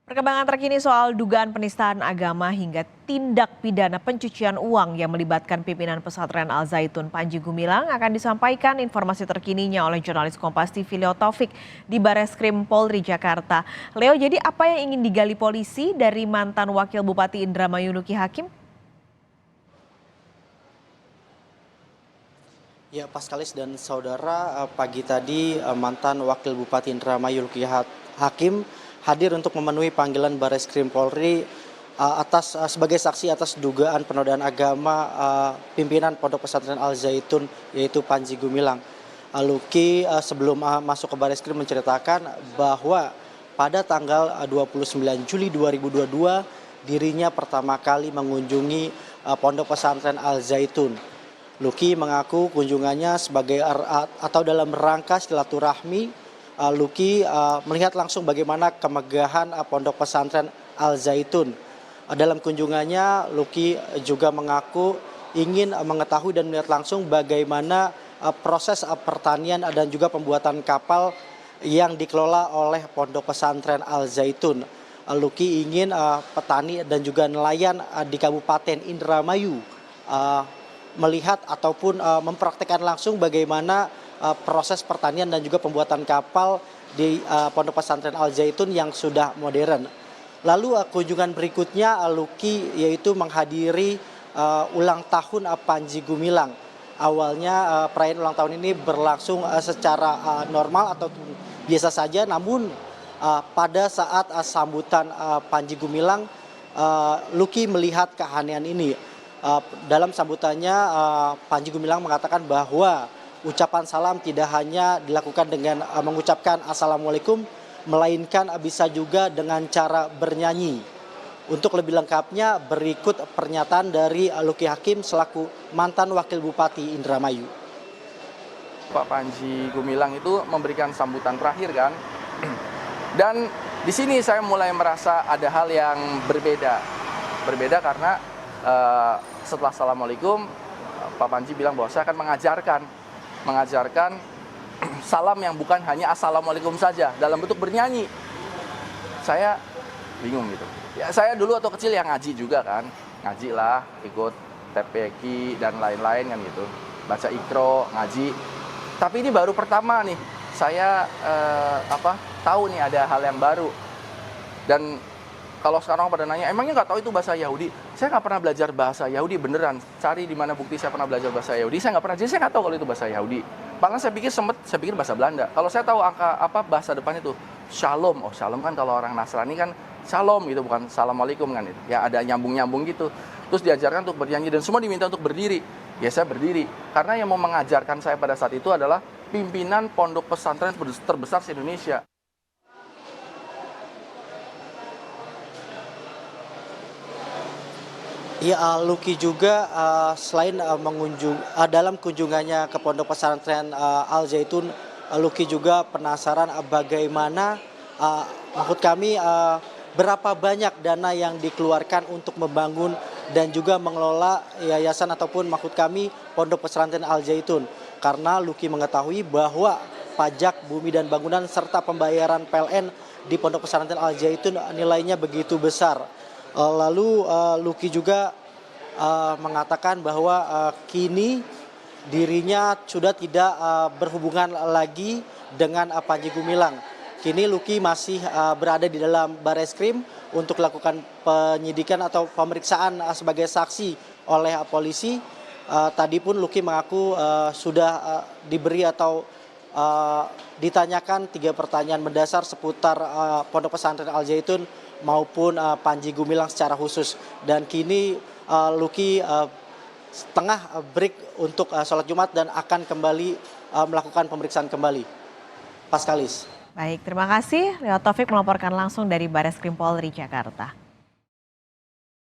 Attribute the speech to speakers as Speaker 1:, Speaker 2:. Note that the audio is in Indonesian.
Speaker 1: Perkembangan terkini soal dugaan penistaan agama hingga tindak pidana pencucian uang yang melibatkan pimpinan pesantren Al Zaitun Panji Gumilang akan disampaikan informasi terkininya oleh jurnalis Kompas TV Leo Taufik di Bareskrim Polri Jakarta. Leo, jadi apa yang ingin digali polisi dari mantan Wakil Bupati Indramayu Luki Hakim?
Speaker 2: Ya, Paskalis dan saudara, pagi tadi mantan Wakil Bupati Indramayu Luki Hakim hadir untuk memenuhi panggilan Bareskrim Polri sebagai saksi atas dugaan penodaan agama pimpinan Pondok Pesantren Al Zaitun yaitu Panji Gumilang. Luki sebelum masuk ke Bareskrim menceritakan bahwa pada tanggal 29 Juli 2022 dirinya pertama kali mengunjungi Pondok Pesantren Al Zaitun. Luki mengaku kunjungannya sebagai atau dalam rangka silaturahmi. Luki melihat langsung bagaimana kemegahan Pondok Pesantren Al Zaitun. Dalam kunjungannya, Luki juga mengaku ingin mengetahui dan melihat langsung bagaimana proses pertanian dan juga pembuatan kapal yang dikelola oleh Pondok Pesantren Al Zaitun. Luki ingin petani dan juga nelayan di Kabupaten Indramayu melihat ataupun mempraktekkan langsung bagaimana proses pertanian dan juga pembuatan kapal di Pondok Pesantren Al Zaitun yang sudah modern. Lalu kunjungan berikutnya Luki yaitu menghadiri ulang tahun Panji Gumilang. Awalnya perayaan ulang tahun ini berlangsung secara normal atau biasa saja, namun pada saat sambutan Panji Gumilang, Luki melihat keanehan ini. Dalam sambutannya Panji Gumilang mengatakan bahwa ucapan salam tidak hanya dilakukan dengan mengucapkan Assalamualaikum, melainkan bisa juga dengan cara bernyanyi. Untuk lebih lengkapnya berikut pernyataan dari Luki Hakim selaku mantan Wakil Bupati Indramayu.
Speaker 3: Pak Panji Gumilang itu memberikan sambutan terakhir kan, dan di sini saya mulai merasa ada hal yang berbeda karena setelah Assalamualaikum, Pak Panji bilang bahwa saya akan mengajarkan salam yang bukan hanya Assalamualaikum saja dalam bentuk bernyanyi. Saya bingung gitu. Ya, saya dulu waktu kecil yang ngaji juga kan, ngaji lah, ikut TPQ dan lain-lain kan gitu, baca Iqra, ngaji. Tapi ini baru pertama nih saya tahu nih ada hal yang baru. Dan kalau sekarang pada nanya, emangnya nggak tahu itu bahasa Yahudi? Saya nggak pernah belajar bahasa Yahudi beneran. Cari di mana bukti saya pernah belajar bahasa Yahudi? Saya nggak pernah. Jadi saya nggak tahu kalau itu bahasa Yahudi. Bahkan saya pikir bahasa Belanda. Kalau saya tahu bahasa depan itu Shalom. Oh, Shalom kan kalau orang Nasrani kan Shalom gitu, bukan Assalamualaikum kan itu. Ya ada nyambung gitu. Terus diajarkan untuk bernyanyi dan semua diminta untuk berdiri. Ya saya berdiri. Karena yang mau mengajarkan saya pada saat itu adalah pimpinan pondok pesantren terbesar di Indonesia.
Speaker 2: Ya, Luki juga selain dalam kunjungannya ke Pondok Pesantren Al Zaitun, Luki juga penasaran bagaimana maksud kami berapa banyak dana yang dikeluarkan untuk membangun dan juga mengelola yayasan ataupun maksud kami Pondok Pesantren Al Zaitun. Karena Luki mengetahui bahwa pajak bumi dan bangunan serta pembayaran PLN di Pondok Pesantren Al Zaitun nilainya begitu besar. Lalu Luki juga mengatakan bahwa kini dirinya sudah tidak berhubungan lagi dengan Panji Gumilang. Kini Luki masih berada di dalam Bareskrim untuk melakukan penyidikan atau pemeriksaan sebagai saksi oleh polisi. Tadi pun Luki mengaku sudah diberi atau ditanyakan 3 pertanyaan mendasar seputar Pondok Pesantren Al Zaitun maupun Panji Gumilang secara khusus. Dan kini Luki setengah break untuk sholat Jumat dan akan kembali melakukan pemeriksaan kembali. Paskalis.
Speaker 1: Baik, terima kasih. Leo Taufik melaporkan langsung dari Bareskrim Polri Jakarta.